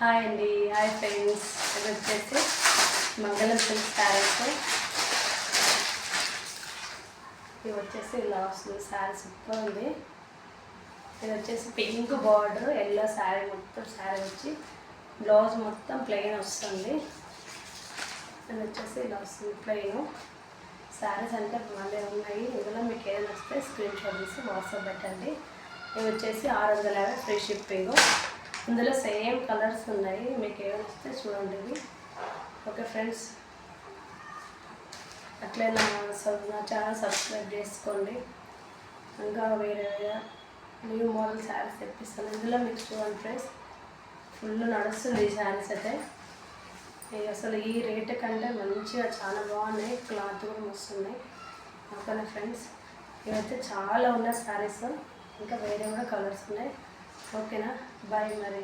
Hi అండి, hi friends. ఇది వచ్చేసి మంగళం సిల్క్ శారీస్. ఇది వచ్చేసి ఇలా వస్తుంది శారీ, సూపర్ ఉంది. ఇది వచ్చేసి పింక్ బార్డర్, ఎల్లో శారీ, మొత్తం శారీ వచ్చి బ్లౌజ్ మొత్తం ప్లెయిన్ వస్తుంది. ఇది వచ్చేసి ఇలా వస్తుంది ప్లెయిన్. శారీస్ అంటే మళ్ళీ ఉన్నాయి. ఇందులో మీకు ఏదైనా వస్తే స్క్రీన్ షాట్ తీసి వాట్సాప్ పెట్టండి. ఇది వచ్చేసి 650 ఫ్రీ షిప్పింగ్. ఇందులో సేమ్ కలర్స్ ఉన్నాయి, మీకు ఏమైనా వస్తే చూడండి. ఇది ఓకే ఫ్రెండ్స్, అట్లే నా ఛానల్ సబ్స్క్రైబ్ చేసుకోండి. ఇంకా వేరే న్యూ మోడల్ శారీస్ తెప్పిస్తాను. ఇందులో మీకు చూడండి ఫ్రెండ్స్, ఫుల్ నడుస్తుంది ఈ శారీస్ అయితే. అసలు ఈ రేట్ కంటే మంచిగా చాలా బాగున్నాయి, క్లాత్ కూడా వస్తున్నాయి. ఓకేనా ఫ్రెండ్స్, ఇవైతే చాలా ఉన్నాయి శారీస్. ఇంకా వేరే కూడా కలర్స్ ఉన్నాయి. ఓకేనా, బాయ్ మరి.